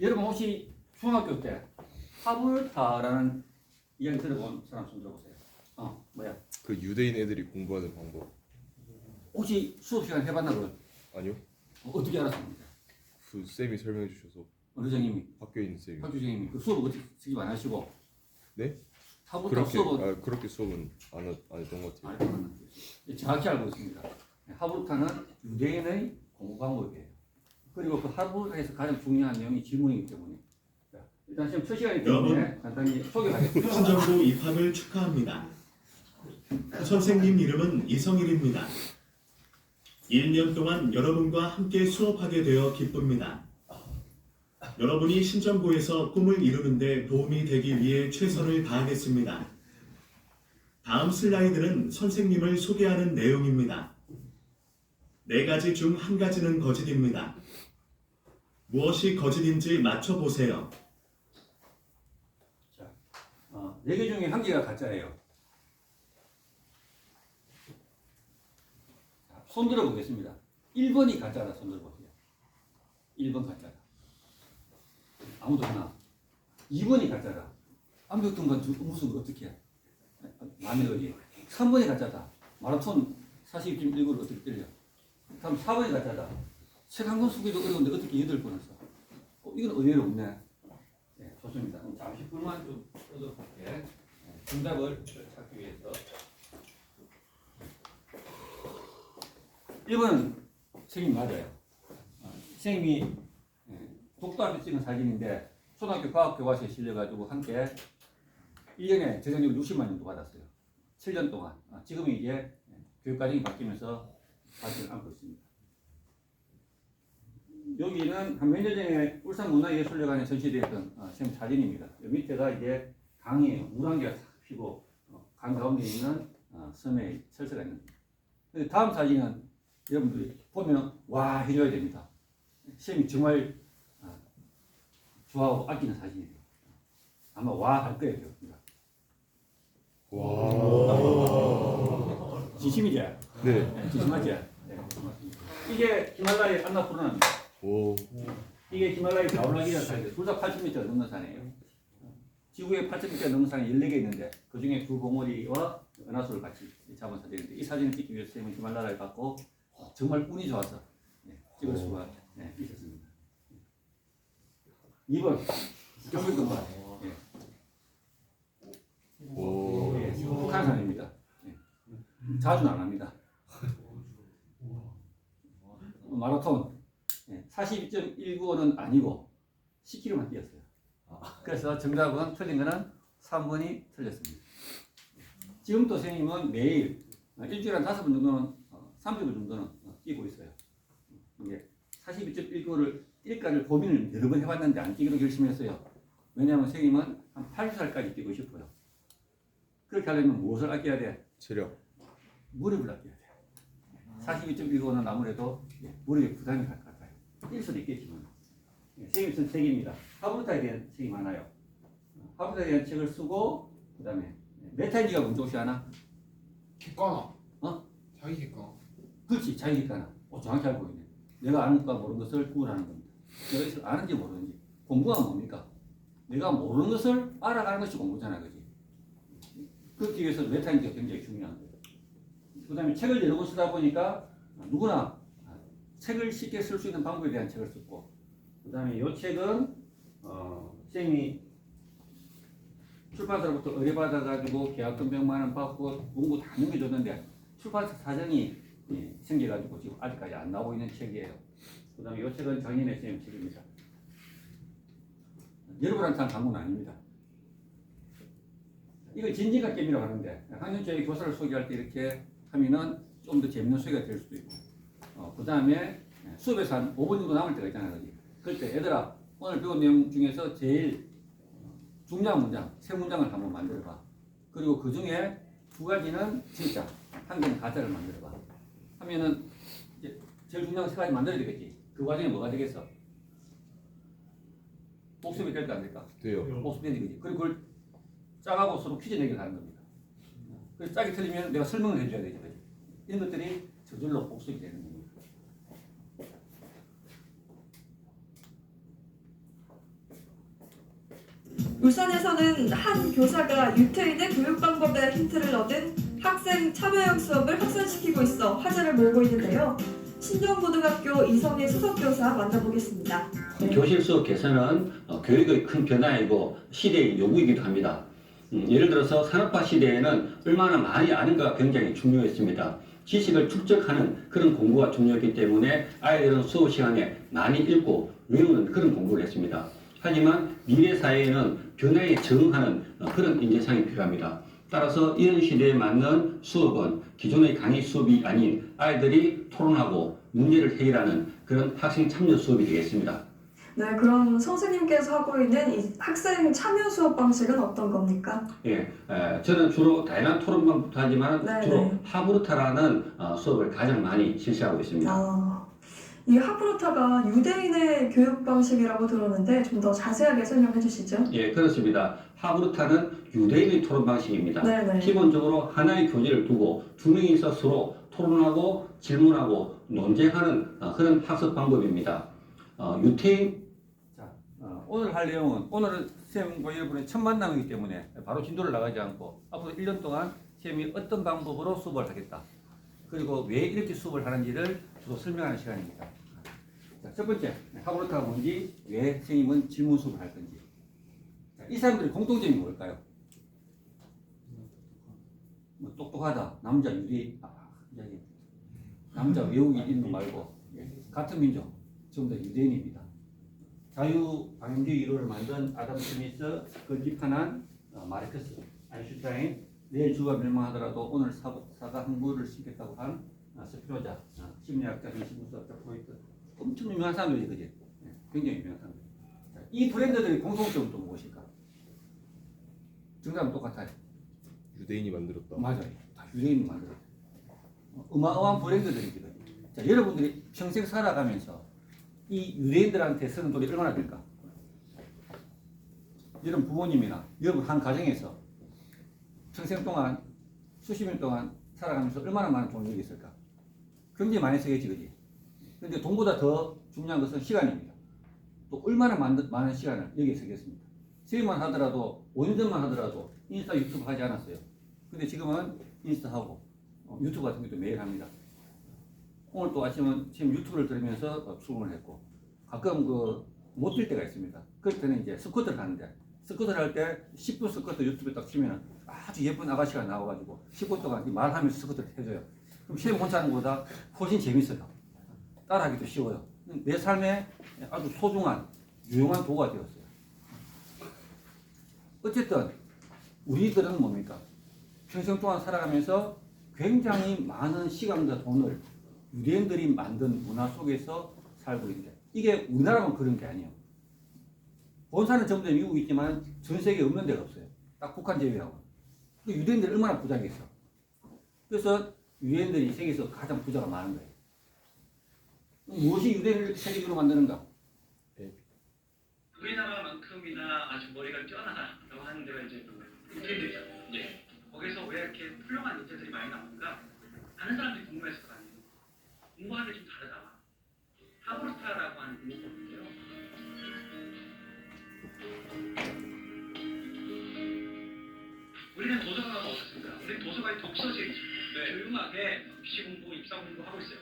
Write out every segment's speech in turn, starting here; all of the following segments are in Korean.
여러분 혹시 중학교 때 하브르타라는 이야기 들어본 사람 손 들어보세요. 뭐야? 그 유대인 애들이 공부하는 방법. 혹시 수업 시간 해봤나 그걸? 아니요. 어떻게 알았습니까? 그 쌤이 설명해 주셔서. 어느 선생님이? 학교에 있는 쌤이. 학교 선생님이 그 수업 어떻게 스킵 안 하시고? 네? 하브르타 수업은 그렇게 수업은 안 했던 것 같아요. 알고는 정확히 알고 있습니다. 하브르타는 유대인의 공부 방법이에요. 그리고 그 하브르타에서 가장 중요한 내용이 지문이기 때문에. 자, 일단 지금 첫 시간이기 때문에 간단히 소개하겠습니다. 신정부 입학을 축하합니다. 선생님 이름은 이성일입니다. 1년 동안 여러분과 함께 수업하게 되어 기쁩니다. 여러분이 신정부에서 꿈을 이루는 데 도움이 되기 위해 최선을 다하겠습니다. 다음 슬라이드는 선생님을 소개하는 내용입니다. 4가지 중 한 가지는 거짓입니다. 무엇이 거짓인지 맞춰보세요. 자, 4개 중에 1개가 가짜예요. 자, 손 들어보겠습니다. 1번이 가짜다. 손 들어보세요. 1번 가짜다. 아무도 없나? 2번이 가짜다. 암벽 등반 무슨 어떻게 해? 마음의 의지. 3번이 가짜다. 마라톤 42.19를 어떻게 뛰려? 다음 4번이 가짜다. 책 한 권 쓰기도 어려운데 어떻게 8권을 써? 이건 의외로 없네. 네, 좋습니다. 그럼 잠시 불만 좀 끄도록 할게. 정답을 찾기 위해서. 1번은 선생님 맞아요. 선생님이 독도 앞에 찍은 사진인데 초등학교 과학교과서에 실려가지고 함께 1년에 재정적으로 60만 원도 받았어요. 7년 동안. 지금은 이제 교육과정이 바뀌면서 발전을 안고 있습니다. 여기는 한 몇 년 전에 울산문화예술회관에 전시되었던 선생님 사진입니다. 이 밑에가 이제 강이에요. 물안개가 싹 피고 강 가운데 있는 섬에 철새가 있는. 다음 사진은 여러분들이 보면 와 해줘야 됩니다. 선생님이 정말 좋아하고 아끼는 사진이에요. 아마 와 할 거예요. 와. 진심이지? 네. 진심하지? 네. 이게 히말라야 안나푸르나입니다. 오. 이게 히말라야 가올라기라는 산이에요. 둘 다 8,000m 넘는 산이에요. 지구에 8,000m 넘는 산이 14개 있는데 그 중에 두 봉우리와 은하수를 같이 잡은 사진인데 이 사진을 찍기 위해서 선생님이 히말라야를 갔고 정말 운이 좋아서 찍을 수가 있었습니다. 2번 경북동산 오. 북한산입니다. 자주는 안 합니다. 마라톤 42.195는 아니고 10km만 뛰었어요. 그래서 정답은 틀린 거는 3번이 틀렸습니다. 지금도 선생님은 매일 일주일에 한 5번 정도는 30분 정도는 뛰고 있어요. 이게 42.195를 뛸까를 고민을 여러 번 해봤는데 안 뛰기로 결심했어요. 왜냐하면 선생님은 한 80살까지 뛰고 싶어요. 그렇게 하려면 무엇을 아껴야 돼? 체력. 무릎을 아껴야 돼. 42.195는 아무래도 무릎에 부담이 갈 것 같아요. 뛸 수도 있겠지만. 선생님 쓴 책입니다. 하브르타에 대한 책이 많아요. 하브르타에 대한 책을 쓰고 그 다음에 메타인지가 뭔지 혹시 아나? 객관화. 어? 자기 객관화. 그렇지. 자기 객관화. 정확히 알고 있네. 내가 아는 것과 모르는 것을 구분하는 겁니다. 내가 이것을 아는지 모르는지. 공부가 뭡니까? 내가 모르는 것을 알아가는 것이 공부잖아. 그지? 그렇기 위해서 메타인지가 굉장히 중요한 거예요. 그 다음에 책을 여러 권 쓰다 보니까 누구나 책을 쉽게 쓸 수 있는 방법에 대한 책을 썼고 그 다음에 이 책은 선생님이 출판사로부터 의뢰받아가지고 계약금 100만 원 받고 공부 다 넘겨줬는데 출판사 사정이 생겨가지고 지금 아직까지 안 나오고 있는 책이에요. 그 다음에 이 책은 장인의 선생님 책입니다. 여러분한테는 광고는 아닙니다. 이걸 진진각 게임이라고 하는데 학년 초에 교사를 소개할 때 이렇게 하면은 좀 더 재밌는 소개가 될 수도 있고 그 다음에 수업에서 한 5분 정도 남을 때가 있잖아요. 그지? 그럴 때 얘들아 오늘 배운 내용 중에서 제일 중요한 문장, 세 문장을 한번 만들어봐. 그리고 그 중에 2가지는 진짜, 1개는 가짜를 만들어봐. 하면은 이제 제일 중요한 3가지 만들어야 되겠지. 그 과정에 뭐가 되겠어? 복습이 될까 안 될까? 돼요. 복습이 되겠지. 그리고 그걸 짜가고 서로 퀴즈 내기를 하는 겁니다. 그래서 짝이 틀리면 내가 설명을 해줘야 되죠. 그치? 이런 것들이 저절로 복습이 되는 겁니다. 울산에서는 한 교사가 유태인의 교육 방법에 힌트를 얻은 학생 참여형 수업을 확산시키고 있어 화제를 몰고 있는데요. 신정고등학교 이성희 수석교사 만나보겠습니다. 교실 수업 개선은 교육의 큰 변화이고 시대의 요구이기도 합니다. 예를 들어서 산업화 시대에는 얼마나 많이 아는가가 굉장히 중요했습니다. 지식을 축적하는 그런 공부가 중요했기 때문에 아이들은 수업 시간에 많이 읽고 외우는 그런 공부를 했습니다. 하지만 미래 사회에는 변화에 적응하는 그런 인재상이 필요합니다. 따라서 이런 시대에 맞는 수업은 기존의 강의 수업이 아닌 아이들이 토론하고 문제를 해결하는 그런 학생 참여 수업이 되겠습니다. 네, 그럼 선생님께서 하고 있는 이 학생 참여 수업 방식은 어떤 겁니까? 예, 저는 주로 다양한 토론방부터 하지만 네, 주로 네. 하브루타라는 수업을 가장 많이 실시하고 있습니다. 이 하브루타가 유대인의 교육 방식이라고 들었는데 좀 더 자세하게 설명해 주시죠. 예, 그렇습니다. 하브루타는 유대인의 토론 방식입니다. 네네. 기본적으로 하나의 교재를 두고 두 명이서 서로 토론하고 질문하고 논쟁하는 그런 학습 방법입니다. 유태인 자, 오늘 할 내용은 오늘은 쌤과 여러분의 첫 만남이기 때문에 바로 진도를 나가지 않고 앞으로 1년 동안 쌤이 어떤 방법으로 수업을 하겠다. 그리고 왜 이렇게 수업을 하는지를 주로 설명하는 시간입니다. 자, 첫 번째, 하브루타가 뭔지, 왜 선생님은 질문 수업을 할 건지. 자, 이 사람들의 공통점이 뭘까요? 뭐 똑똑하다, 남자 유리, 남자 외국인 있는 거 말고 같은 민족, 전부 다 유대인입니다. 자유방임주의 이론을 만든 아담 스미스, 그걸 비판한 마르크스, 아인슈타인, 내일 주가 멸망하더라도 오늘 사가 흥부를 심겠다고 한 스피노자, 심리학자, 정신분석자, 프로이트, 엄청 유명한 사람들이 그지? 굉장히 유명한 사람들. 이 브랜드들의 공통점은 또 무엇일까? 정답은 똑같아요. 유대인이 만들었다. 맞아요. 다 유대인이 만들었어요. 어마어마한 브랜드들이거든요. 자, 여러분들이 평생 살아가면서 이 유대인들한테 쓰는 돈이 얼마나 될까? 여러분 부모님이나 여러분 한 가정에서 평생 동안 수십 년 동안 살아가면서 얼마나 많은 돈을 여기 있을까? 굉장히 많이 쓰겠지, 그지? 근데 돈보다 더 중요한 것은 시간입니다. 또 얼마나 많은 시간을 여기에 쓰겠습니까? 세일만 하더라도 5년 전만 하더라도 인스타 유튜브 하지 않았어요. 근데 지금은 인스타하고 유튜브 같은 것도 매일 합니다. 오늘 또 아침은 지금 유튜브를 들으면서 출근을 했고 가끔 못 뛸 때가 있습니다. 그럴 때는 이제 스쿼트를 하는데 스쿼트를 할 때 10분 스쿼트 유튜브에 딱 치면 아주 예쁜 아가씨가 나와가지고 10분 동안 말하면서 스쿼트를 해줘요. 그럼 시험 혼자 하는 것보다 훨씬 재밌어요. 따라하기도 쉬워요. 내 삶에 아주 소중한 유용한 도구가 되었어요. 어쨌든 우리들은 뭡니까? 평생 동안 살아가면서 굉장히 많은 시간과 돈을 유대인들이 만든 문화 속에서 살고 있는데 이게 우리나라만 그런 게 아니에요. 본사는 전부 다 미국에 있지만 전 세계에 없는 데가 없어요. 딱 북한 제외하고. 유대인들이 얼마나 부자겠어. 그래서 유대인들이 세계에서 가장 부자가 많은 거예요. 무엇이 유대인을 세계적으로 만드는가? 우리나라만큼이나 아주 머리가 뛰어나다라고 하는 데가 이제 유대인들이잖아요. 예. 거기서 왜 이렇게 훌륭한 인재들이 많이 나오는가? 다른 사람들이 궁금해서가 아니고 공부하는 게 좀 다르다. 하브루타라고 하는 공부법인데요. 우리는 도서관가 어떻습니까? 우리 도서관이 독서실이죠. 교육학에 입시 공부, 입사 공부 하고 있어요.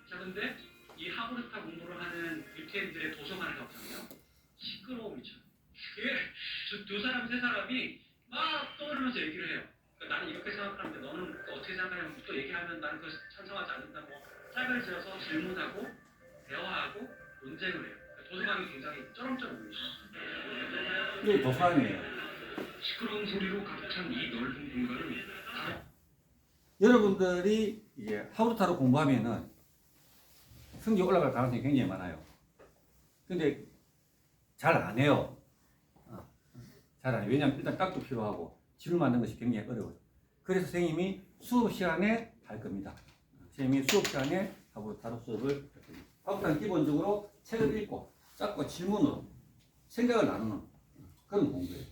자, 근데 이 하브루타 공부를 하는 유태인들의 도서관을 가보잖아요. 시끄러움이죠. 그게 두 사람, 세 사람이 막 떠오르면서 얘기를 해요. 그러니까 나는 이렇게 생각하는데 너는 어떻게 생각하냐면 또 얘기하면 나는 그걸 찬성하지 않는다. 뭐 짝을 지어서 질문하고 대화하고 논쟁을 해요. 그러니까 도서관이 굉장히 쩌렁쩌렁해요. 이게 도서관이에요. 시끄러운 소리로 가득 찬 이 넓은 공간은 여러분들이 이제 하브루타로 공부하면은 성적이 올라갈 가능성이 굉장히 많아요. 근데 잘 안 해요. 잘 안 해요. 왜냐하면 일단 딱도 필요하고 질을 만드는 것이 굉장히 어려워요. 그래서 선생님이 수업 시간에 할 겁니다. 선생님이 수업 시간에 하브루타로 수업을 할 겁니다. 하브루타는 기본적으로 책을 읽고 짝과 질문으로 생각을 나누는 그런 공부예요.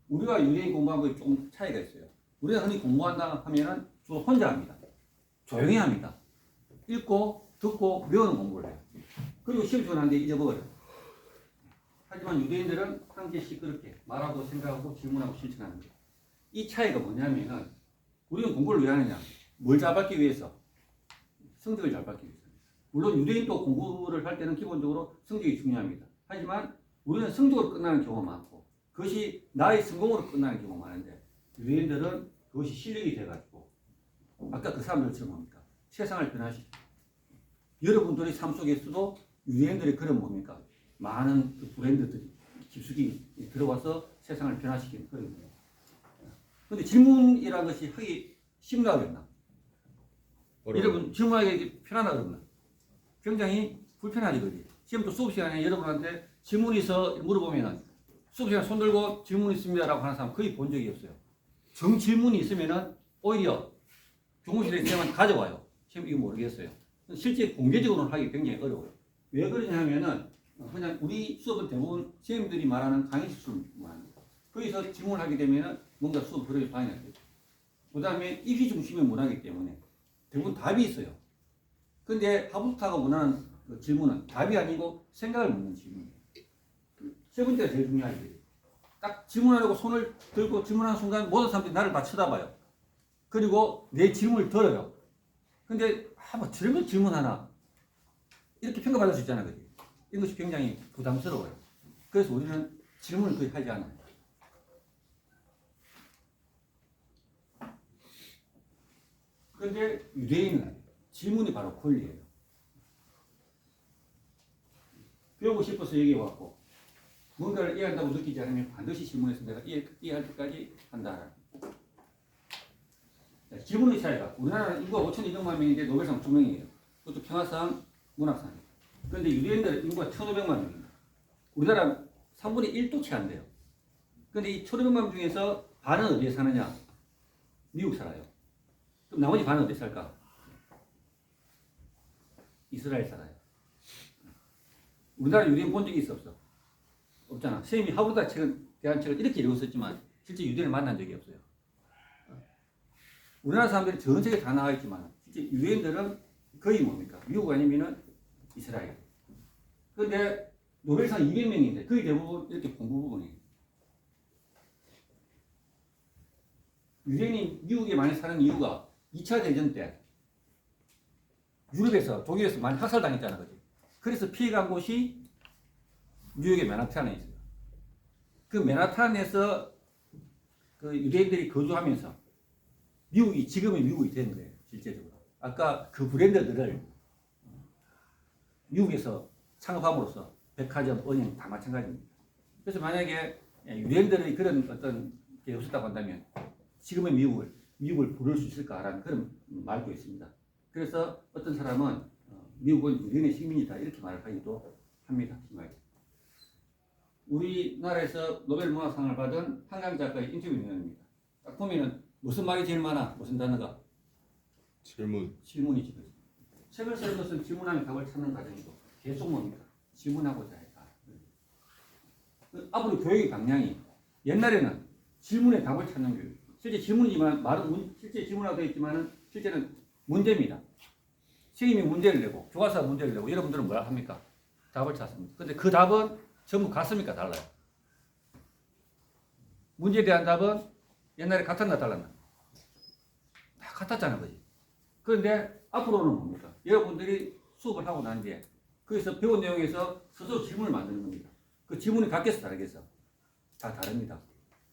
우리가 유대인 공부하고 좀 차이가 있어요. 우리가 흔히 공부한다 하면은 주로 혼자 합니다. 조용히 합니다. 읽고 듣고 외우는 공부를 해요. 그리고 시험 지원하는데 잊어버려요. 하지만 유대인들은 함께 시끄럽게 말하고 생각하고 질문하고 실천하는 거예요. 이 차이가 뭐냐면은 우리는 공부를 왜 하느냐? 뭘 잘 받기 위해서? 성적을 잘 받기 위해서. 물론 유대인도 공부를 할 때는 기본적으로 성적이 중요합니다. 하지만 우리는 성적으로 끝나는 경우가 많고 그것이 나의 성공으로 끝나는 경우가 많은데 유대인들은 그것이 실력이 돼가지고 아까 그 사람들처럼 뭡니까? 세상을 변화시키고 여러분들의 삶 속에서도 유대인들의 그런 뭡니까? 많은 그 브랜드들이 깊숙이 들어와서 세상을 변화시키는 그런 거예요. 그런데 질문이라는 것이 하기 쉽나 어렵나? 여러분 질문하기 편하나 어렵나? 굉장히 불편하지 그지? 지금도 수업 시간에 여러분한테 질문이 있어 물어보면은 수업 시간에 손 들고 질문 있습니다라고 하는 사람 거의 본 적이 없어요. 정 질문이 있으면은 오히려 교무실에 있으면 가져와요. 지금 이거 모르겠어요. 실제 공개적으로는 하기 굉장히 어려워요. 왜 그러냐면은 그냥 우리 수업은 대부분 선생님들이 말하는 강의 실수만 합니다. 거기서 질문을 하게 되면은 뭔가 수업 흐름이 방해가 되죠. 그 다음에 입시 중심의 문화이기 때문에 대부분 답이 있어요. 근데 하부스타가 원하는 그 질문은 답이 아니고 생각을 묻는 질문이에요. 세 번째가 제일 중요하지. 딱 질문하려고 손을 들고 질문하는 순간 모든 사람들이 나를 다 쳐다봐요. 그리고 내 질문을 들어요. 근데 뭐 저런 걸 질문하나 이렇게 평가받을 수 있잖아, 그지? 이것이 굉장히 부담스러워요. 그래서 우리는 질문을 거의 하지 않아요. 그런데 유대인은 질문이 바로 권리예요. 배우고 싶어서 얘기해왔고 뭔가를 이해한다고 느끼지 않으면 반드시 질문해서 내가 이해할 때까지 한다. 질문의 차이가 우리나라는 인구가 5,200만 명인데 노벨상 2명이에요. 그것도 평화상, 문학상. 그런데 유대인들은 인구가 1,500만 명입니다. 우리나라 3분의 1도 채 안 돼요. 그런데 이 1,500만 명 중에서 반은 어디에 사느냐? 미국 살아요. 그럼 나머지 반은 어디 살까? 이스라엘 살아요. 우리나라 유대인 본 적이 있어 없어? 없잖아. 선생님이 하버드 대한 책을 이렇게 읽었었지만 실제 유대인을 만난 적이 없어요. 우리나라 사람들이 전 세계에 다 나와 있지만 실제 유대인들은 거의 뭡니까? 미국 아니면은 이스라엘. 그런데 노벨상 200명인데 거의 대부분 이렇게 공부 부분이에요. 유대인이 미국에 많이 사는 이유가 2차 대전 때 유럽에서 독일에서 많이 학살당했잖아, 그지? 그래서 피해간 곳이 뉴욕의 맨하탄에 있어요. 그 맨하탄에서 그 유대인들이 거주하면서 미국이 지금의 미국이 된 거예요, 실제적으로. 아까 그 브랜드들을 미국에서 창업함으로써 백화점, 은행 다 마찬가지입니다. 그래서 만약에 유대인들의 그런 어떤 게 없었다고 한다면 지금의 미국을 부를 수 있을까라는 그런 말도 있습니다. 그래서 어떤 사람은 미국은 유대인의 식민이다 이렇게 말을 하기도 합니다. 우리나라에서 노벨 문학상을 받은 한강 작가의 인터뷰 내용입니다. 딱 보면은 무슨 말이 제일 많아? 무슨 단어가? 질문이지. 책을 쓰는 것은 질문하면 답을 찾는 과정이고 계속 뭡니까? 질문하고자 했다. 앞으로 교육의 방향이 옛날에는 질문에 답을 찾는 교육. 실제 질문이지만 말은 실제 질문하고 되어 있지만은 실제는 문제입니다. 선생님이 문제를 내고 교과서가 문제를 내고 여러분들은 뭐라 합니까? 답을 찾습니다. 근데 그 답은 전부 같습니까? 달라요. 문제에 대한 답은 옛날에 같았나 달랐나? 다 같았잖아, 그지? 그런데 앞으로는 뭡니까? 여러분들이 수업을 하고 난 뒤에 거기서 배운 내용에서 스스로 질문을 만드는 겁니다. 그 질문이 같겠어, 다르겠어? 다 다릅니다.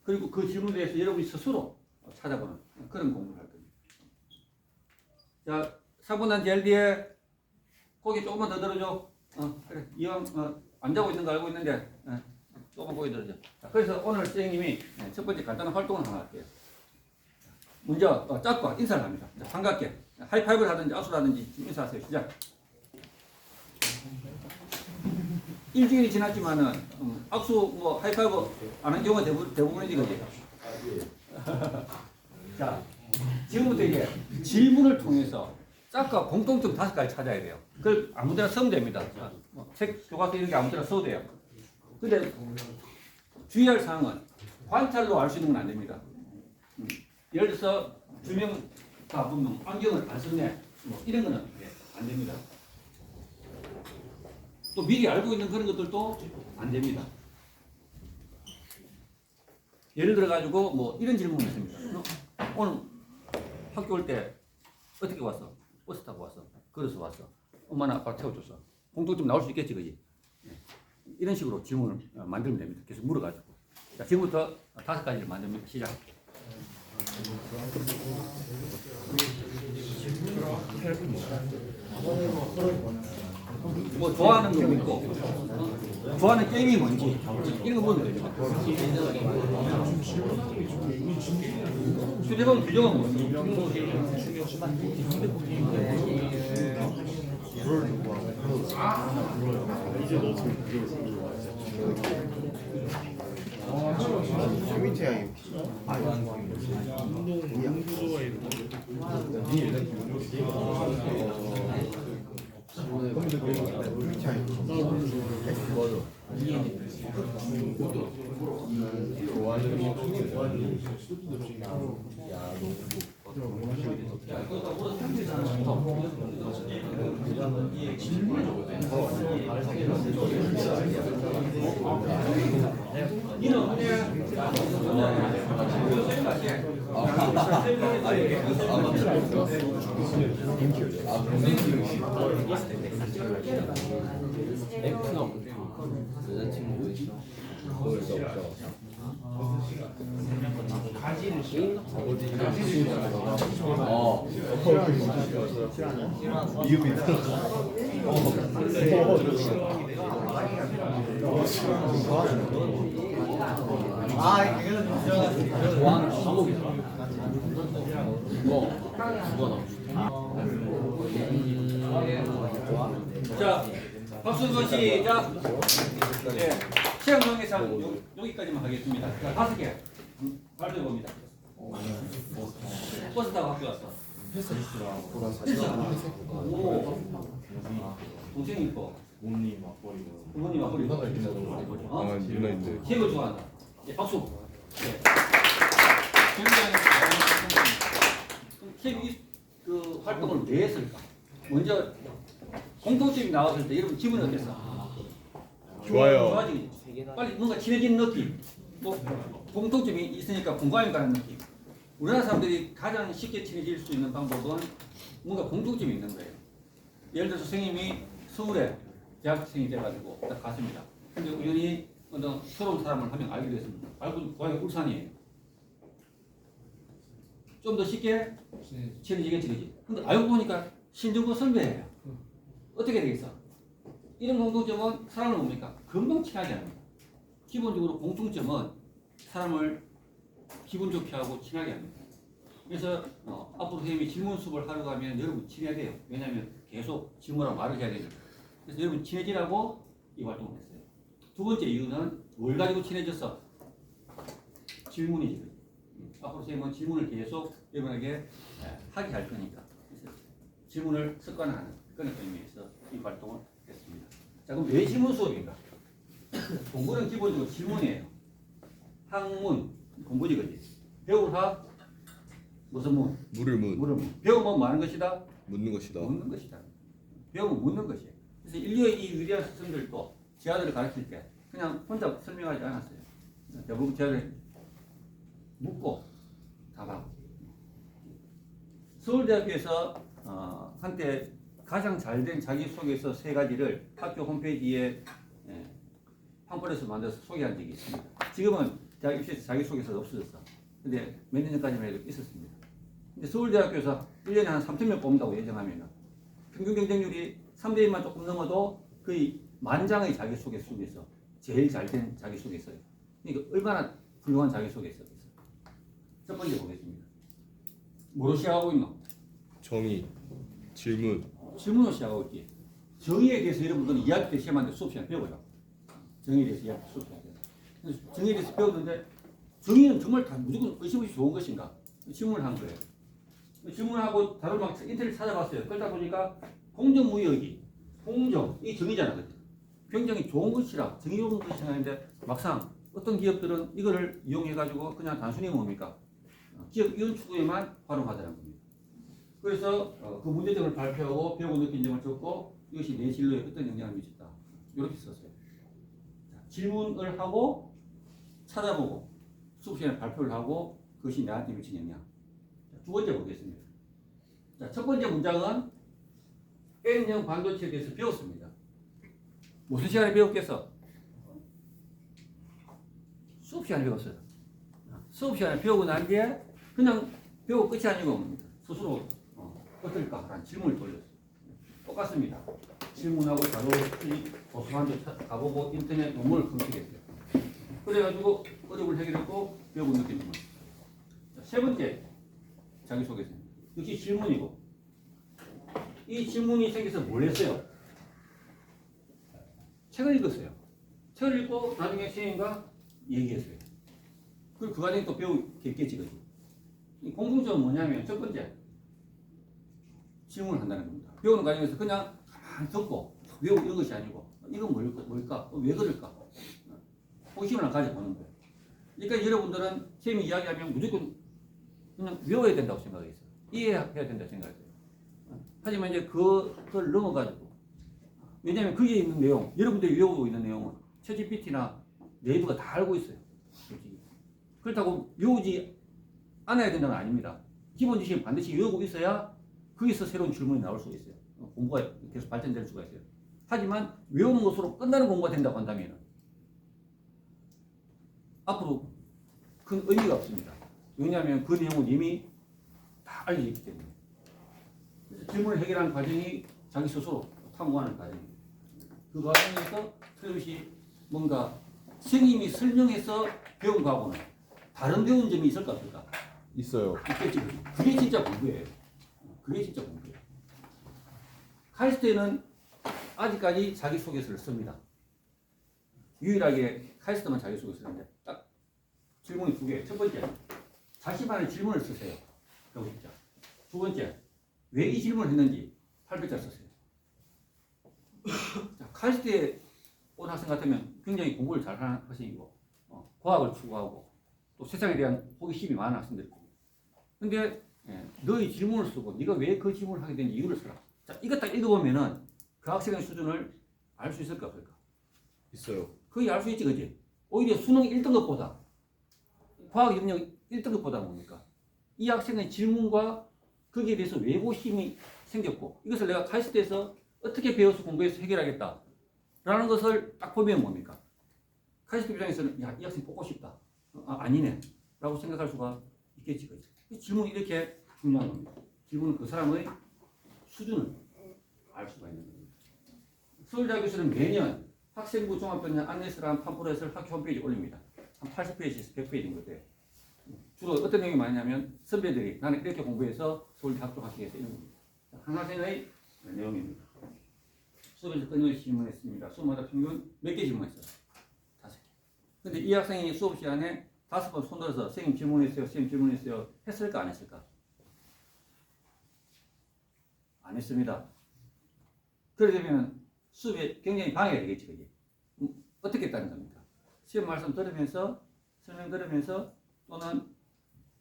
그리고 그 질문에 대해서 여러분이 스스로 찾아보는 그런 공부를 할 겁니다. 자, 4분 난 제일 뒤에 고개 조금만 더 들어줘. 그래. 이왕 안 자고 있는 거 알고 있는데 조금만 고개 들어줘. 자, 그래서 오늘 선생님이 첫 번째 간단한 활동을 하나 할게요. 먼저 짝과 인사를 합니다. 자, 반갑게 하이파이브를 하든지 악수를 하든지 인사하세요. 시작. 일주일이 지났지만은 악수 뭐 하이파이브 안 한 경우가 대부분이지, 그지? 자, 지금부터 이제 질문을 통해서 짝과 공통점 5가지 찾아야 돼요. 그걸 아무데나 써도 됩니다. 책, 교과서 이런 게 아무데나 써도 돼요. 근데 주의할 사항은 관찰로 알 수 있는 건 안 됩니다. 예를 들어서 두명 다 보면 안경을 안 썼네. 뭐 이런 거는 안 됩니다. 또 미리 알고 있는 그런 것들도 안 됩니다. 예를 들어 가지고 뭐 이런 질문이 있습니다. 오늘 학교 올 때 어떻게 왔어? 버스 타고 왔어? 걸어서 왔어? 엄마나 아빠 태워줬어? 공통점 나올 수 있겠지, 그지? 이런 식으로 질문을 만들면 됩니다. 계속 물어가지고. 자, 지금부터 5가지를 만듭니다. 시작. 뭐 좋아하는 거 있고, 좋아하는 게임이 뭔지 이런 거 보면 됩니다. 휴대폰 규정은 뭐지? 자, 박수건 시작. 네, 시험 정해상 여기까지만 하겠습니다. 자, 5개 발표해 봅니다. 버스 타고 학교 왔어. 패스. 오. 동생이 있고. 부모님 맞벌이. 아, 누나 있네. 책을 좋아한다. 예, 박수. 네. 책이 그 활동을 왜 했을까? 먼저 공통점이 나왔을 때 여러분 기분이 어땠어? 좋아요. 좋아지지. 빨리 뭔가 친해지는 느낌. 뭐 공통점이 있으니까 공감이 가는 느낌. 우리나라 사람들이 가장 쉽게 친해질 수 있는 방법은 뭔가 공통점이 있는 거예요. 예를 들어서 선생님이 서울에 대학생이 돼가지고 딱 갔습니다. 근데 우연히 어떤 새로운 사람을 한 명 알게 됐습니다. 알고 고향이 울산이에요. 좀 더 쉽게 친해지겠지, 그지? 근데 알고 보니까 신정구 선배예요. 어떻게 되겠어? 이런 공통점은 사람을 뭡니까? 금방 친하게 합니다. 기본적으로 공통점은 사람을 기분 좋게 하고 친하게 합니다. 그래서 앞으로 선생님이 질문 수업을 하러 가면 여러분 친해야 돼요. 왜냐하면 계속 질문하고 말을 해야 되니까. 그래서 여러분 친해지라고 이 활동을 했어요. 두 번째 이유는 뭘 가지고 친해졌어? 질문이지. 앞으로 선생님은 질문을 계속 여러분에게 하게 할 거니까. 그래서 질문을 습관화하는 그런 의미에서 이 활동을 했습니다. 자, 그럼 왜 질문 수업인가? 공부는 기본적으로 질문이에요. 학문, 공부지, 그지? 배울 학, 무슨 문? 물을 물을 배우면 뭐 하는 것이다? 묻는 것이다. 묻는 것이다. 배우면 묻는 것이에요. 그래서 인류의 이 위대한 스승들도 제자들을 가르칠 때 그냥 혼자 설명하지 않았어요. 대부분 제자들 묻고 답하고. 서울대학교에서 한때 가장 잘된 자기소개서 3가지를 학교 홈페이지에 팜플렛을 만들어서 소개한 적이 있습니다. 지금은 대학 입시에서 자기소개서가 없어졌어. 근데 몇 년 전까지만 해도 있었습니다. 근데 서울대학교에서 1년에 한 3,000명 뽑는다고 예정하면 평균 경쟁률이 3대1만 조금 넘어도 거의 만장의 자기소개서 중에서 제일 잘된 자기소개서예요. 그러니까 얼마나 훌륭한 자기소개서였어요. 첫 번째 보겠습니다. 뭐로 시작하고 있노? 정의, 질문. 질문으로 시작하고 있지. 정의에 대해서 여러분들은 2학기 때 시험하는데 수업 시간 배워요. 정의에 대해서 2학기 수업 시간 배워요. 그래서 정의에 대해서 배우는데 정의는 정말 다 무조건 의심 없이 좋은 것인가? 질문을 한 거예요. 질문하고 다른 막 인터넷 찾아봤어요. 그러다 보니까 공정무역이 공정 이 정의잖아. 굉장히 좋은 것이라 정의로운 것이라 하는데 막상 어떤 기업들은 이거를 이용해 가지고 그냥 단순히 뭡니까? 기업 이윤 추구에만 활용하더라는 겁니다. 그래서 그 문제점을 발표하고 배우고 느낀 점을 적고 이것이 내 진로에 어떤 영향을 미쳤다. 이렇게 썼어요. 자, 질문을 하고 찾아보고 수업 시간에 발표를 하고 그것이 나한테 미친 영향. 두 번째 보겠습니다. 자, 첫 번째 문장은 N형 반도체에 대해서 배웠습니다. 무슨 시간에 배웠겠어? 수업 시간에 배웠어요. 수업 시간에 배우고 난 뒤에 그냥 배우고 끝이 아니고 스스로 어떨까 하는 질문을 돌렸어요. 똑같습니다. 질문하고 바로 도서관도 가보고 인터넷 논문을 검색했어요. 그래가지고 어려움을 해결했고 배우고 느낀 점. 세 번째 자기소개서입니다. 역시 질문이고 이 질문이 생겨서 뭘 했어요? 책을 읽었어요. 책을 읽고 나중에 선생님과 얘기했어요. 그리고 그 과정에 또 배우겠지, 그지? 이 공통점은 뭐냐면 첫 번째 질문을 한다는 겁니다. 배우는 과정에서 그냥 가만히 듣고 외우고 이런 것이 아니고 이건 뭘까? 왜 그럴까? 호기심을 가져보는 거예요. 그러니까 여러분들은 선생님이 이야기하면 무조건 그냥 외워야 된다고 생각했어요. 이해해야 된다고 생각했어요. 하지만 이제 그걸 넘어가지고 왜냐하면 거기에 있는 내용, 여러분들이 외우고 있는 내용은 챗GPT나 네이버가 다 알고 있어요. 솔직히. 그렇다고 외우지 않아야 된다는 건 아닙니다. 기본 지식은 반드시 외우고 있어야 거기서 새로운 질문이 나올 수가 있어요. 공부가 계속 발전될 수가 있어요. 하지만 외우는 것으로 끝나는 공부가 된다고 한다면 앞으로 큰 의미가 없습니다. 왜냐하면 그 내용은 이미 다 알려져 있기 때문에. 그래서 질문을 해결하는 과정이 자기 스스로 탐구하는 과정입니다. 그 과정에서 틀림없이 뭔가 선생님이 설명해서 배운 거하고는 다른 배운 점이 있을까 없을까? 있어요. 있겠지. 그게 진짜 공부예요. 그게 진짜 공부예요. 카이스트에는 아직까지 자기소개서를 씁니다. 유일하게 카이스트만 자기소개서를 하는데 딱 질문이 두 개. 첫 번째, 자신만의 질문을 쓰세요. 배우자. 두 번째, 왜 이 질문을 했는지 800자 쓰세요. 자, 카이스트에 온 학생 같으면 굉장히 공부를 잘하는 학생이고 과학을 추구하고 또 세상에 대한 호기심이 많은 학생들이 있고 근데 너의 질문을 쓰고 네가 왜 그 질문을 하게 된지 이유를 써라. 자, 이거 딱 읽어보면은 그 학생의 수준을 알 수 있을까 없을까? 있어요. 거의 알 수 있지, 그지? 오히려 수능 1등급보다 과학 영역 1등급보다 뭡니까? 이 학생의 질문과 거기에 대해서 왜고심이 생겼고 이것을 내가 카이스트에서 어떻게 배워서 공부해서 해결하겠다 라는 것을 딱 보면 뭡니까? 카이스트 입장에서는 야, 이 학생 뽑고 싶다. 아니네 라고 생각할 수가 있겠지, 그지? 질문이 이렇게 중요한 겁니다. 질문은 그 사람의 수준을 알 수가 있는 겁니다. 서울대학교에서는 매년 학생부 종합변경 안내서라는 팜플렛을 학교 홈페이지에 올립니다. 한 80페이지에서 100페이지인 건데 주로 어떤 내용이 많냐면 선배들이 나는 이렇게 공부해서 서울대 합격하시겠어요 이런 겁니다. 한 학생의 내용입니다. 수업에서 끊임없이 질문했습니다. 수업마다 평균 몇 개 질문했어요? 5개. 근데 이 학생이 수업 시간에 5번 손들어서 선생님 질문했어요, 선생님 질문했어요 했을까 안 했을까? 안 했습니다. 그러게 되면 수업에 굉장히 방해가 되겠지, 그게. 어떻게 했다는 겁니까? 시험 말씀 들으면서, 설명 들으면서, 또는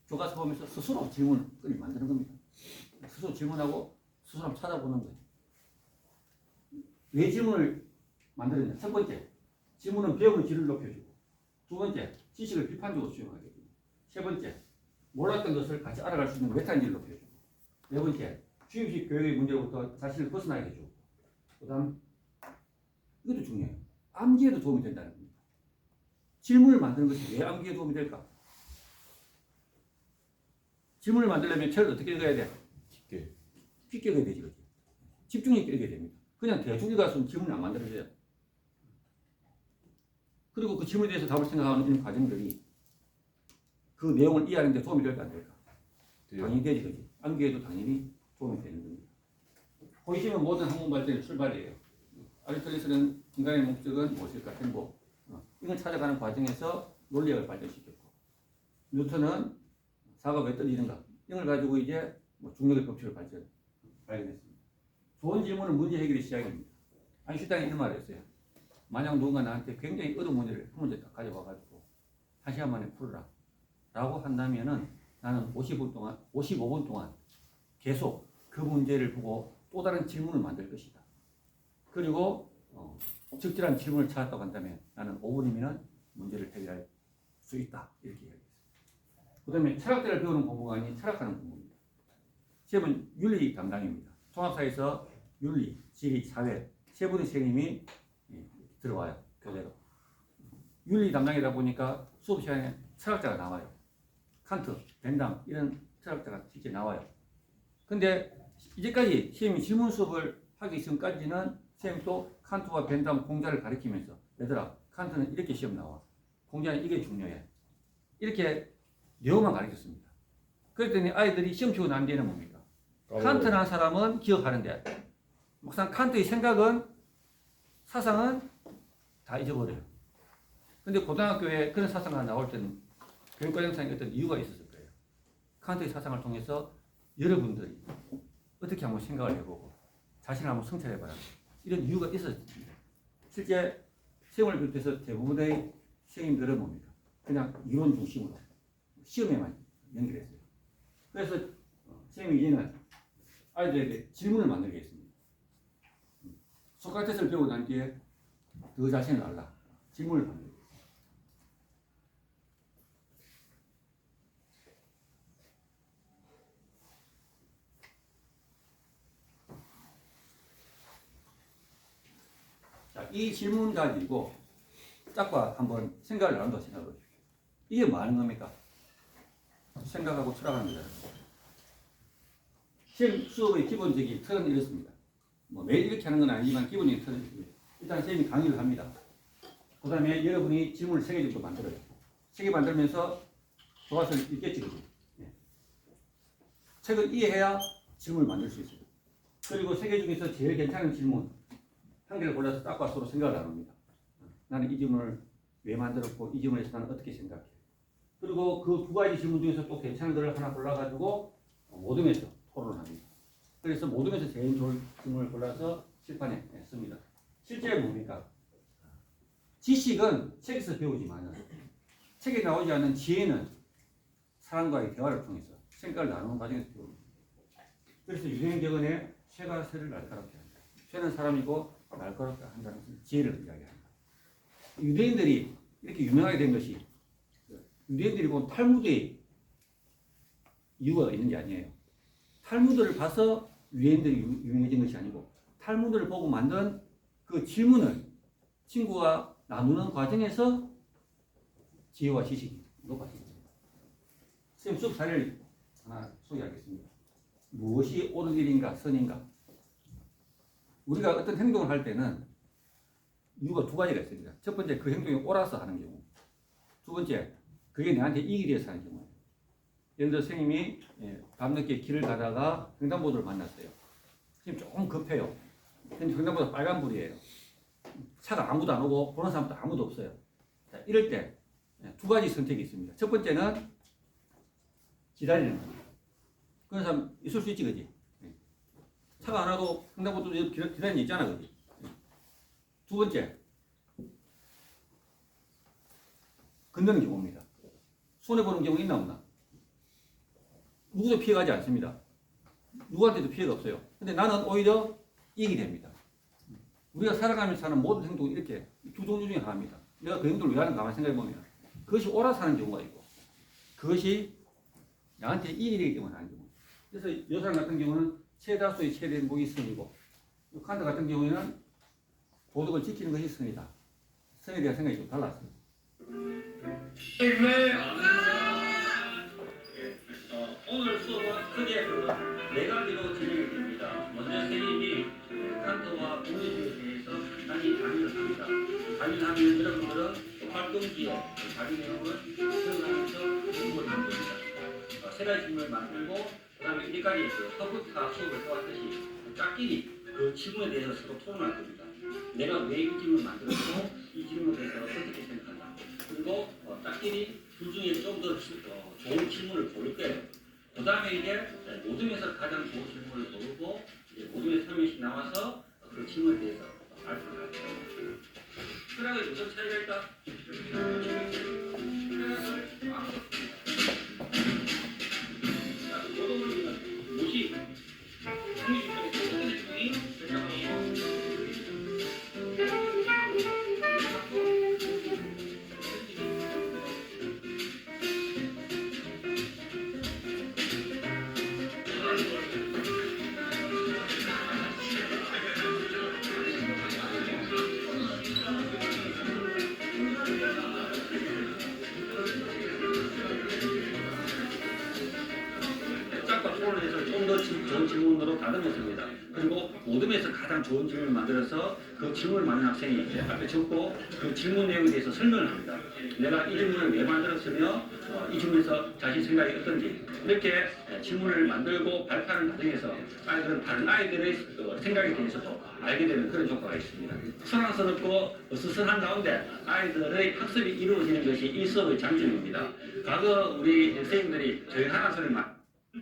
교과서 보면서 스스로 질문을 만드는 겁니다. 스스로 질문하고 스스로 찾아보는 거예요. 왜 질문을 만들었냐? 첫 번째, 질문은 배움의 질을 높여주고, 두 번째, 지식을 비판적으로 수용하게 됩니다. 세 번째, 몰랐던 것을 같이 알아갈 수 있는 메타인지를 높여주고, 네 번째, 주입식 교육의 문제로부터 자신을 벗어나게 해주고, 그 다음, 이것도 중요해요. 암기에도 도움이 된다는 겁니다. 질문을 만드는 것이 왜 암기에 도움이 될까? 질문을 만들려면 책을 어떻게 읽어야 돼? 깊게. 깊게 읽어야 되지, 그렇지? 집중 있게 읽어야 됩니다. 그냥 대충 읽어서 질문을 안 만들어져요. 그리고 그 질문에 대해서 답을 생각하는 이런 과정들이 그 내용을 이해하는 데 도움이 될까 안 될까? 당연히 되지, 그렇지? 암기에도 당연히 도움이 되는 겁니다. 호기심은 모든 학문 발전의 출발이에요. 아리스토텔레스는 인간의 목적은 무엇일까? 행복. 이걸 찾아가는 과정에서 논리학을 발전시켰고, 뉴턴은 사가 왜 떨어지는가? 이걸 가지고 이제 중력의 법칙을 발견했습니다. 좋은 질문은 문제 해결의 시작입니다. 아인슈타인이 이런 말을 했어요. 만약 누군가 나한테 굉장히 어려운 문제를 한 문제 딱 가져와가지고 1시간 만에 풀어라 라고 한다면은 나는 55분 동안 계속 그 문제를 보고 또 다른 질문을 만들 것이다. 그리고 적절한 질문을 찾았다고 한다면 나는 5분이면 문제를 해결할 수 있다. 이렇게 이야기했습니다. 그다음에 철학대를 배우는 공부가 아닌 철학하는 공부입니다. 시험은 윤리 담당입니다. 종합사에서 윤리, 지리, 사회 세 분의 선생님이 들어와요. 교재로. 윤리 담당이다 보니까 수업 시간에 철학자가 나와요. 칸트, 벤담 이런 철학자가 실제 나와요. 근데 이제까지 시험이 질문 수업을 하기 전까지는 시험이 또 칸트와 벤담 공자를 가리키면서 얘들아 칸트는 이렇게 시험 나와. 공자는 이게 중요해. 이렇게 내용만 가르쳤습니다. 그랬더니 아이들이 시험 치고 난 뒤에는 뭡니까? 칸트라는 사람은 기억하는데 막상 칸트의 생각은 사상은 다 잊어버려요. 근데 고등학교에 그런 사상가 나올 때는 교육과정상에 어떤 이유가 있었을 거예요. 칸트의 사상을 통해서 여러분들이 어떻게 한번 생각을 해보고 자신을 한번 성찰해봐라. 이런 이유가 있었습니다. 실제 시험을 비롯해서 대부분의 선생님들은 뭡니까? 그냥 이론 중심으로 시험에만 연결했어요. 그래서 선생님이 이제는 아이들에게 질문을 만들게 했습니다. 소크라테스를 배우고 난 뒤에 너 자신을 알라. 질문을 만들게 했습니다. 자, 이 질문 가지고 짝과 한번 생각을 나눈다고 생각해 보십시오. 이게 뭐 하는 겁니까? 생각하고 철학하는 거잖아요. 시험 수업의 기본적인 틀은 이렇습니다. 뭐 매일 이렇게 하는 건 아니지만 기본적인 틀은 이렇습니다. 일단 선생님이 강의를 합니다. 그 다음에 여러분이 질문을 3개 정도 만들어요. 3개 만들면서 교과서를 읽겠지, 그죠? 네. 책을 이해해야 질문을 만들 수 있어요. 그리고 3개 중에서 제일 괜찮은 질문 한 개를 골라서 짝과 서로 생각을 나눕니다. 나는 이 질문을 왜 만들었고 이 질문에 대해서 나는 어떻게 생각해. 그리고 그 2가지 질문 중에서 또 괜찮은 것을 하나 골라가지고 모둠에서 토론을 합니다. 그래서 모둠에서 제일 좋은 질문을 골라서 칠판에 씁니다. 실제 뭡니까? 지식은 책에서 배우지만 책에 나오지 않는 지혜는 사람과의 대화를 통해서 생각을 나누는 과정에서 배웁니다. 그래서 유행격언에 쇠가 쇠를 날카롭게 한다. 쇠는 사람이고 날카롭게 한다는 것은 지혜를 이야기합니다. 유대인들이 이렇게 유명하게 된 것이 유대인들이 본 탈무드의 이유가 있는 게 아니에요. 탈무드를 봐서 유대인들이 유명해진 것이 아니고 탈무드를 보고 만든 그 질문을 친구가 나누는 과정에서 지혜와 지식이 높아집니다. 선생님 수업 사례를 하나 소개하겠습니다. 무엇이 옳은 일인가 선인가? 우리가 어떤 행동을 할 때는 이유가 2가지가 있습니다. 첫 번째, 그 행동이 옳아서 하는 경우. 2번째, 그게 나한테 이익이 돼서 하는 경우예요. 예를 들어 선생님이 밤늦게 길을 가다가 횡단보도를 만났어요. 선생님 조금 급해요. 선생님 횡단보도 빨간불이에요. 차가 아무도 안 오고 보는 사람도 아무도 없어요. 자, 이럴 때 2가지 선택이 있습니다. 첫 번째는 기다리는 겁니다. 그런 사람 있을 수 있지, 그지? 차가 안 와도 횡단보도 기다리는 있잖아, 그지? 2번째, 건너는 경우입니다. 손해보는 경우 있나 없나? 누구도 피해가지 않습니다. 누구한테도 피해가 없어요. 근데 나는 오히려 이익이 됩니다. 우리가 살아가면서 하는 모든 행동이 이렇게 2 종류 중에 하나입니다. 내가 그 행동을 왜 하는가 가만히 생각해보면 그것이 옳아서 하는 경우가 있고 그것이 나한테 이익이 되기 때문에 하는 경우. 그래서 이 사람 같은 경우는 최다수의 최대 행복이 선이고 칸트 같은 경우에는 도덕을 지키는 것이 선이다. 선에 대한 생각이 좀 달랐어요. 오늘 수업은 크게 4가지로 진행이 됩니다. 먼저 선생님이 칸트와 공리주의에 대해서 간단히 강의를 합니다. 강의를 하면 여러분들은 활동지에 자기 내용을 들어가면서 공부를 하면 됩니다. 3가지 질문을 만들고 그 다음에 1가지 서부타 수업을 해왔듯이 짝끼리 그 질문에 대해서 서로 토론할 겁니다. 내가 왜 이 질문을 만들었고 이 질문에 대해서 어떻게 생각하냐. 그리고 짝끼리 둘 중에 좀 더 좋은 질문을 고를 거예요. 그 다음에 이제 모둠에서 가장 좋은 질문을 고르고 모둠에서 한 명씩 나와서 그 질문에 대해서 발표를 할 거예요. 철학의 무슨 차이가 있다? 철학을 바꿨습니다. 모둠은 무시 국민주권의 모든 행동이 결정하고 좋은 질문으로 다듬었습니다. 그리고 모둠에서 가장 좋은 질문을 만들어서 그 질문을 만든 학생이 이제 앞에 적고 그 질문 내용에 대해서 설명을 합니다. 내가 이 질문을 왜 만들었으며 이 질문에서 자신 생각이 어떤지 이렇게 질문을 만들고 발표하는 과정에서 아이들은 다른 아이들의 생각에 대해서도 알게 되는 그런 효과가 있습니다. 소란스럽고 스스로한 가운데 아이들의 학습이 이루어지는 것이 이 수업의 장점입니다. 과거 우리 선생님들이 조용한 소리를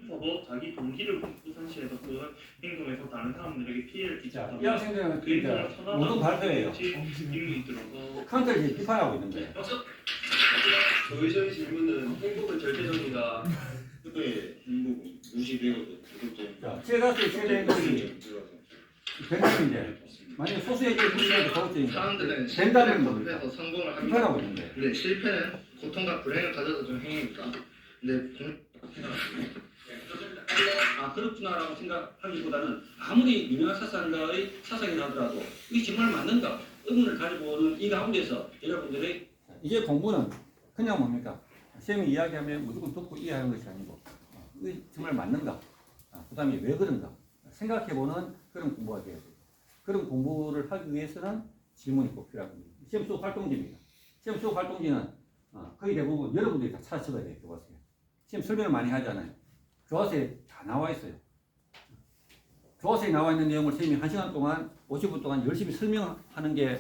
도 자기 동기를 우선시해서 그 행동에서 다른 사람들에게 피해를 자, 끼쳤다면 이 학생들은 진짜 모든 발표예요. 임이 들어서 칸트를 이제 비판하고 있는데 저희 질문은 행복은 절대적이다. 그때 행복 무시되고 자, 최다수의 최대 행복이 100명인데 만약에 소수의 무시해도 그것이니까 사람들은 된다면 실패를 뭡니까? 거듭해서 성공을 합니다. 비판하고 있는데 근데 실패는 고통과 불행을 가져다 주는 행위입니다. 근데 그렇구나라고 생각하기보다는 아무리 유명한 사상가의 사상이라 하더라도 이게 정말 맞는가 의문을 가지고 오는 이 가운데서 여러분들의 이게 공부는 그냥 뭡니까? 쌤이 이야기하면 무조건 듣고 이해하는 것이 아니고 이게 정말 맞는가? 그 다음에 왜 그런가? 생각해보는 그런 공부가 돼야 돼요. 그런 공부를 하기 위해서는 질문이 꼭 필요합니다. 시험 수업 활동지입니다. 시험 수업 활동지는 거의 대부분 여러분들이 다 찾아쳐야 돼요. 교과서에. 시험 설명을 많이 하잖아요. 교과서에 다 나와 있어요. 교과서에 나와 있는 내용을 선생님이 1시간 동안 50분 동안 열심히 설명하는 게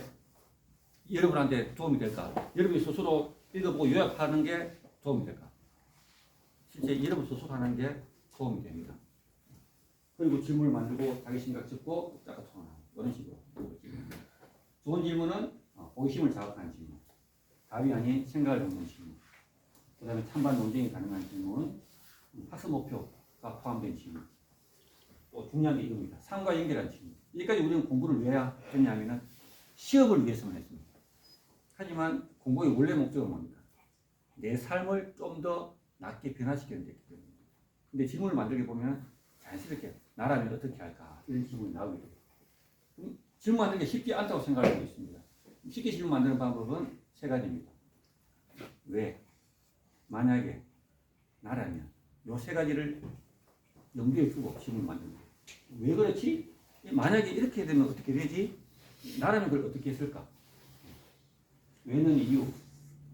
여러분한테 도움이 될까? 여러분이 스스로 읽어보고 요약하는 게 도움이 될까? 실제 여러분 스스로 하는 게 도움이 됩니다. 그리고 질문을 만들고 자기 생각 듣고 짝까 통하는 이런 식으로. 좋은 질문은 호기심을 자극하는 질문. 답이 아닌 생각을 묻는 질문. 그 다음에 찬반 논쟁이 가능한 질문. 학습 목표가 포함된 질문. 또 중요한 게 이겁니다. 삶과 연결한 질문. 여기까지 우리는 공부를 왜 했냐면은 시험을 위해서만 했습니다. 하지만 공부의 원래 목적은 뭡니까? 내 삶을 좀 더 낫게 변화시키는 데기 때문에. 근데 질문을 만들게 보면 자연스럽게 나라면 어떻게 할까? 이런 질문이 나오게 돼요. 질문 만들기 쉽지 않다고 생각하고 있습니다. 쉽게 질문 만드는 방법은 3가지입니다. 왜? 만약에 나라면 요 3가지를 염두에 두고 질문을 만드는 거예요. 왜 그렇지? 만약에 이렇게 되면 어떻게 되지? 나라면 그걸 어떻게 했을까? 왜는 이유,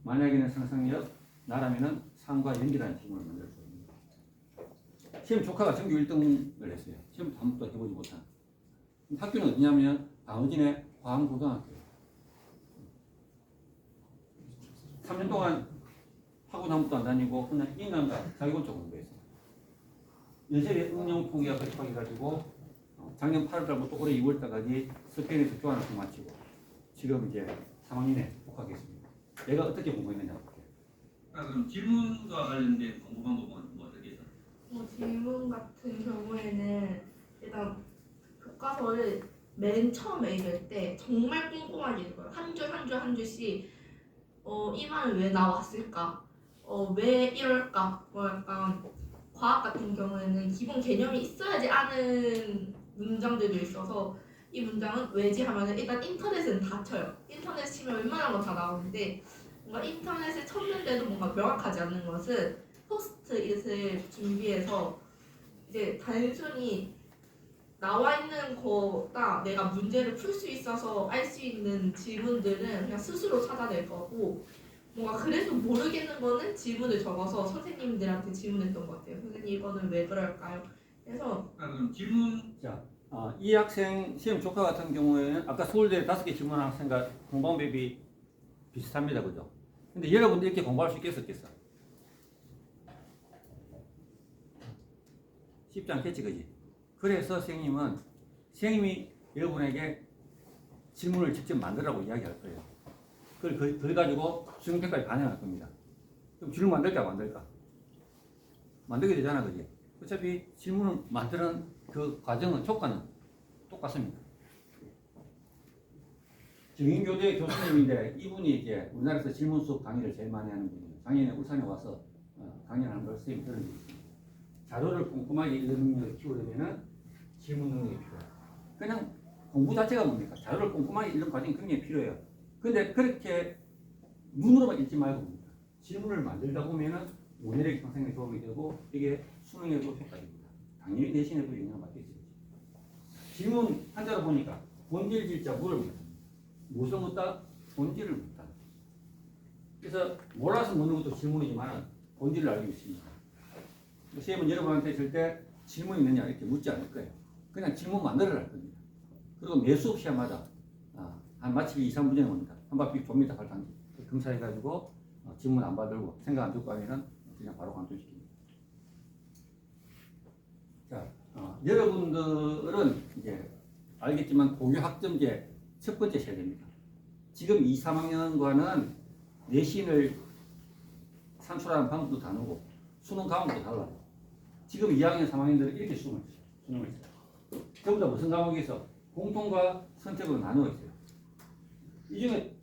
만약에는 상상력, 나라면은 삶과 연결하는 질문을 만들 수 있습니다. 시험 조카가 전교 1등을 했어요. 시험 한 번도 해보지 못한. 학교는 어디냐면 방어진의 과학고등학교예요. 3년 동안 학원 한 번도 안 다니고 그냥 인간과 자기본적 공부했어요. 연세대 응용 통계학 급학해가지고 작년 8월달부터 올해 2월달까지 스페인에서 교환학생 마치고 지금 이제 3학년에 복학했습니다. 내가 어떻게 공부했느냐 볼게요. 그럼 질문과 관련된 공부 방법은 어떻게 해서? 질문 같은 경우에는 일단 교과서를 맨 처음에 읽을 때 정말 꼼꼼하게 읽어요. 한 줄 한 줄 한 줄씩 이 말은 왜 나왔을까? 왜 이럴까? 약간 과학 같은 경우에는 기본 개념이 있어야지 아는 문장들도 있어서 이 문장은 왜지 하면은 일단 인터넷은 다 쳐요. 인터넷 치면 웬만한 거 다 나오는데 뭔가 인터넷을 쳤는데도 뭔가 명확하지 않는 것은 포스트잇을 준비해서 이제 단순히 나와 있는 거다 내가 문제를 풀 수 있어서 알 수 있는 질문들은 그냥 스스로 찾아낼 거고 뭔가 그래서 모르겠는 거는 질문을 적어서 선생님들한테 질문했던 것 같아요. 선생님 이거는 왜 그럴까요? 그래서 그럼 질문. 자, 이 학생 시험 조카 같은 경우에는 아까 서울대 5개 질문한 학생과 공부 방법이 비슷합니다, 그죠? 근데 여러분들 이렇게 공부할 수 있겠어? 쉽지 않겠지, 그지? 그래서 선생님이 여러분에게 질문을 직접 만들라고 이야기할 거예요. 그걸 가지고 수능평가에 반영할 겁니다. 그럼 질문 만들까, 안 만들까? 만들게 되잖아, 그지? 어차피 질문을 만드는 그 과정은 효과는 똑같습니다. 정인교대 교수님인데 이분이 이제 우리나라에서 질문 수업 강의를 제일 많이 하는 분이에요. 작년에 울산에 와서 강의를 하는 걸 선생님이 들은 적이 있습니다. 자료를 꼼꼼하게 읽는 능력을 키우려면 질문 능력이 필요해요. 그냥 공부 자체가 뭡니까? 자료를 꼼꼼하게 읽는 과정이 굉장히 필요해요. 근데 그렇게 눈으로만 읽지 말고 질문을 만들다 보면은 문해력 형성에 도움이 되고 이게 수능에도 효과입니다. 당연히 내신에도 영향을 받겠죠. 질문 한자로 보니까 본질 질자 물을 묻다. 무엇을 묻다? 본질을 묻다. 그래서 몰라서 묻는 것도 질문이지만 본질을 알기 위해서입니다. 선생님은 여러분한테 절대 질문 있느냐 이렇게 묻지 않을 거예요. 그냥 질문 만들어라 할 겁니다. 그리고 매 수업 시간마다 한 마치기 2, 3분 전에 옵니다. 한 바퀴 돕니다. 발단지. 검사해가지고 질문 안 받들고 생각 안 듣고 하면은 그냥 바로 관통시킵니다. 자, 여러분들은 이제 알겠지만 고교 학점제 첫 번째 세대입니다. 지금 2, 3학년과는 내신을 산출하는 방법도 다르고 수능 과목도 달라요. 지금 2학년, 3학년들은 이렇게 수능을 있어요. 전부 다 무슨 과목에서 공통과 선택으로 나누어 있어요. 이 중에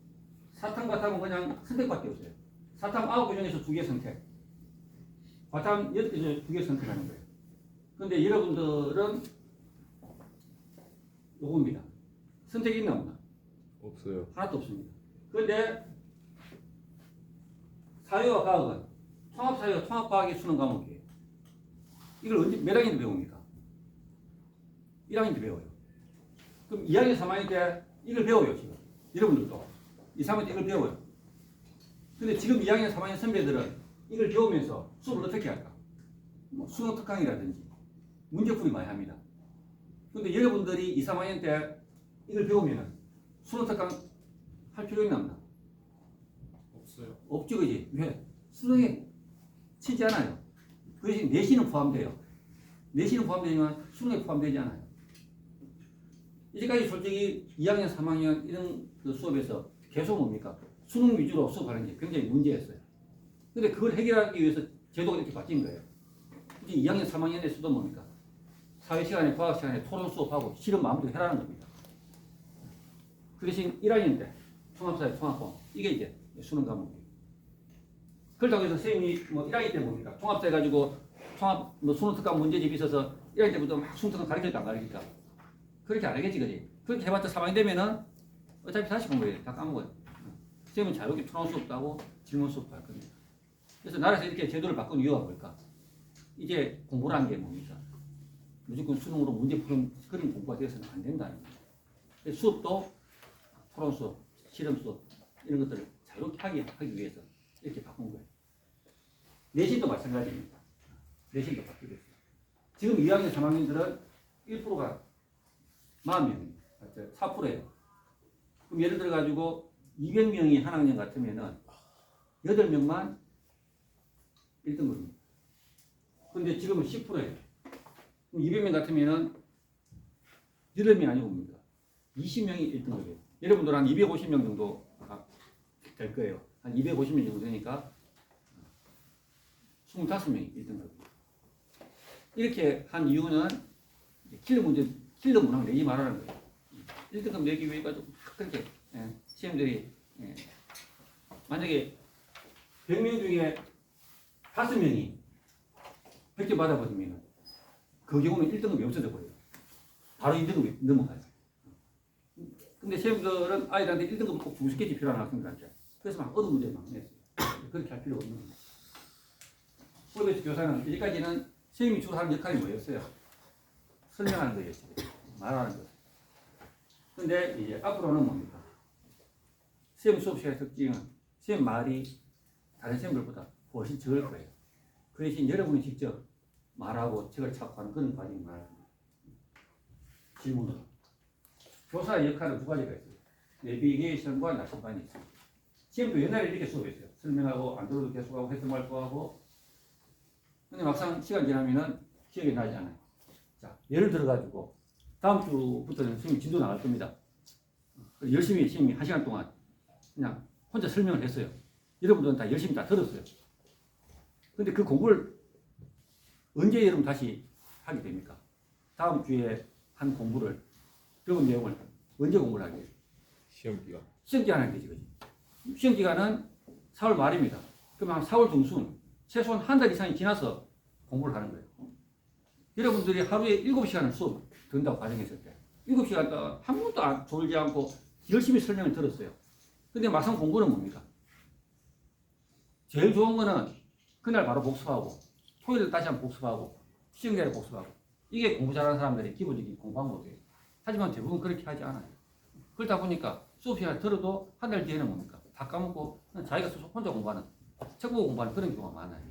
사탐, 과탐은 그냥 선택밖에 없어요. 사탐 9개 중에서 2개 선택. 과탐 10개 중에 2개 선택하는 거예요. 그런데 여러분들은 요겁니다. 선택이 있나 없나? 없어요. 하나도 없습니다. 그런데 사회와 과학은 통합사회와 통합과학의 수능 과목이에요. 이걸 언제 몇 학년 때 배웁니까? 1학년 때 배워요. 그럼 2학년, 3학년 때 이걸 배워요, 지금. 여러분들도. 2, 3학년 때 이걸 배워요. 근데 지금 2학년, 3학년 선배들은 이걸 배우면서 수업을 어떻게 할까? 뭐 수능 특강이라든지 문제풀이 많이 합니다. 근데 여러분들이 2, 3학년 때 이걸 배우면은 수능 특강 할 필요 있나 없나? 없어요. 없죠, 그지? 왜? 수능에 치지 않아요. 그 대신 내신은 포함돼요. 내신은 포함되지만 수능에 포함되지 않아요. 이제까지 솔직히 2학년, 3학년 이런 그 수업에서 계속 뭡니까? 수능 위주로 수업하는 게 굉장히 문제였어요. 근데 그걸 해결하기 위해서 제도가 이렇게 바뀐 거예요. 이제 2학년, 3학년에서도 뭡니까? 사회 시간에, 과학 시간에 토론 수업하고 실험 마음대로 해라는 겁니다. 그 대신 1학년 때 통합사회, 통합과학 이게 이제 수능 과목이에요. 그렇다고 해서 선생님이 뭐 1학년 때 뭡니까? 통합사 해가지고 통합 뭐 수능 특강 문제집이 있어서 1학년 때부터 막 수능 특강 가르칠까 안 가르칠까? 그렇게 안 하겠지, 그지? 그렇게 해봤자 3학년 되면은 어차피 다시 공부해요. 다 까먹어요. 선생님은 자유롭게 토론 수업도 하고 질문 수업도 할 겁니다. 그래서 나라에서 이렇게 제도를 바꾼 이유가 뭘까? 이제 공부를 한 게 뭡니까? 무조건 수능으로 문제 푸는 그런 공부가 되어서는 안 된다는 거예요. 그래서 수업도 토론 수업, 실험 수업 이런 것들을 자유롭게 하기 위해서 이렇게 바꾼 거예요. 내신도 마찬가지입니다. 내신도 바뀌고 있어요. 지금 2학년, 3학년들은 1%가 40명이에요. 4%예요. 그럼 예를 들어가지고 200명이 한 학년 같으면은 8명만 1등급입니다. 근데 지금은 10%예요. 그럼 200명 같으면은 8명이 아니고 뭡니까? 20명이 1등급이에요. 여러분들 한 250명 정도 될 거예요. 한 250명 정도 되니까 25명이 1등급이에요. 이렇게 한 이유는 킬러 문항 내지 말라는 거예요. 1등급 내기 위해 가지고 그렇게 시험들이 만약에 100명 중에 5명이 100점 받아버리면 그 경우는 1등급이 없어져 버려요. 바로 2등급이 넘어가요. 근데 시험들은 아이들한테 1등급 꼭 주고 싶겠지, 필요한 학생들한테. 그래서 막 얻은 문제 막 냈어요. 그렇게 할 필요가 없는 거예요. 수업에서 교사는 이제까지는 선생님이 주로 하는 역할이 뭐였어요? 설명하는 거였어요. 말하는 거. 근데 이제 앞으로는 뭡니까? 시험 수업 시간의 특징은 시험 말이 다른 시험들보다 훨씬 적을 거예요. 그 대신 여러분이 직접 말하고 책을 찾고 하는 그런 과정이 많아집니다. 질문으로. 교사의 역할은 두 가지가 있어요. 내비게이션과 나침반이 있어요. 시험도 옛날에 이렇게 수업했어요. 설명하고 안 들어도 계속하고 해석할 거하고. 근데 막상 시간 지나면은 기억이 나지 않아요. 자, 예를 들어가지고 다음 주부터는 선생님이 진도 나갈 겁니다. 열심히 선생님이 1시간 동안 그냥 혼자 설명을 했어요. 여러분들은 다 열심히 다 들었어요. 근데 그 공부를 언제 여러분 다시 하게 됩니까? 다음 주에 한 공부를 배운 내용을 언제 공부를 하게 돼요? 시험기간. 시험기간 하는 거지, 그지? 시험기간은 4월 말입니다. 그러면 한 4월 중순, 최소한 한 달 이상이 지나서 공부를 하는 거예요. 여러분들이 하루에 7시간을 수업 듣는다고 가정했을 때 7시간 동안 한 번도 졸지 않고 열심히 설명을 들었어요. 근데 막상 공부는 뭡니까? 제일 좋은 거는 그날 바로 복습하고 토요일 다시 한번 복습하고 시험기간에 복습하고 이게 공부 잘하는 사람들의 기본적인 공부 방법이에요. 하지만 대부분 그렇게 하지 않아요. 그러다 보니까 수업 시간에 들어도 한 달 뒤에는 뭡니까? 다 까먹고 자기가 혼자 공부하는, 책 보고 공부하는 그런 경우가 많아요.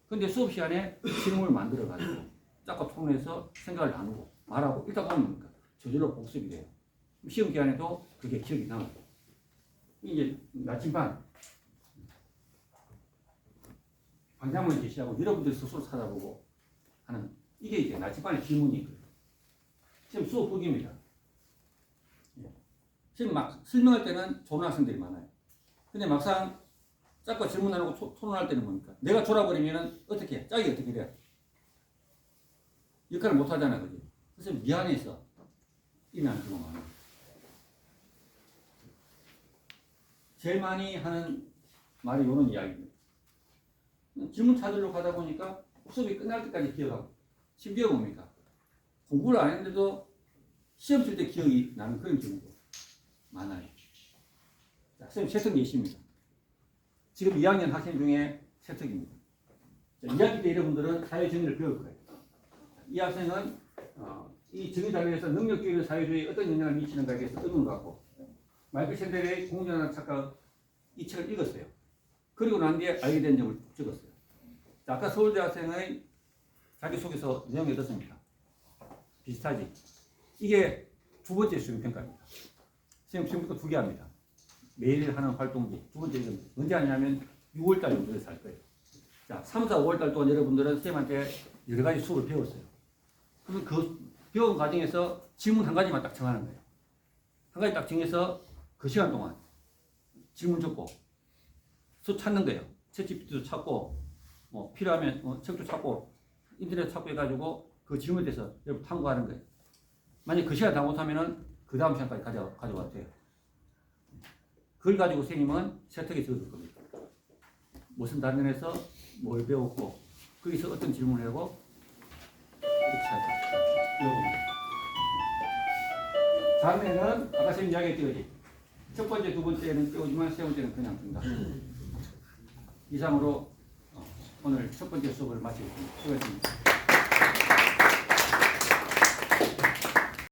근데 수업 시간에 질문을 만들어가지고 짝과 토론해서 생각을 나누고 말하고 이러다 보면 뭡니까? 저절로 복습이 돼요. 시험 기간에도 그게 기억이 남아요. 이제 나침반 방장문을 제시하고 여러분들이 스스로 찾아보고 하는 이게 이제 나침반의 질문이에요. 지금 수업 후기입니다. 지금 막 설명할 때는 좋은 학생들이 많아요. 근데 막상 짝과 질문하고 토론할 때는 뭡니까? 내가 졸아버리면은 어떻게 해? 짝이 어떻게 돼? 역할을 못 하잖아, 그지? 그래서 미안해서 이면 경우가 많아요. 제일 많이 하는 말이 이런 이야기입니다. 질문 찾으려고 하다 보니까 수업이 끝날 때까지 기억하고, 심지어 뭡니까? 공부를 안 했는데도 시험 칠 때 기억이 나는 그런 경우도 많아요. 자, 선생님 채택 예시입니다. 지금 2학년 학생 중에 채택입니다. 2학기 때 여러분들은 사회 정의를 배울 거예요. 이 학생은 이 정의 자료에서 능력주의의 사회주의에 어떤 영향을 미치는가에 대해서 의문을 갖고 마이클 샌델의 공정한 착각 이 책을 읽었어요. 그리고 난 뒤에 알게 된 점을 적었어요. 자, 아까 서울대 학생의 자기소개서 내용이 어떻습니까? 비슷하지? 이게 두 번째 수행평가입니다. 선생님 지금부터 2개 합니다. 매일 하는 활동지. 두 번째 이건 언제 하냐면 6월달 정도에서 할 거예요. 자, 3, 4, 5월달 동안 여러분들은 선생님한테 여러 가지 수업을 배웠어요. 그럼 그 배운 과정에서 질문 한 가지만 딱 정하는 거예요. 한 가지 딱 정해서 그 시간 동안 질문 적고 수 찾는 거예요. 챗GPT도 찾고 뭐 필요하면 책도 찾고 인터넷 찾고 해가지고 그 질문에 대해서 여러분 탐구하는 거예요. 만약 그 시간 다 못하면은 그 다음 시간까지 가져와도 돼요. 그걸 가지고 선생님은 세탁에 적을 겁니다. 무슨 단원에서 뭘 배웠고 거기서 어떤 질문을 하고 이렇게 할까. 다음에는 아까 선생님 이야기했듯이 첫 번째, 두 번째는 배우지만 세 번째는 그냥 둔다. 이상으로 오늘 첫 번째 수업을 마치겠습니다. 수고했습니다.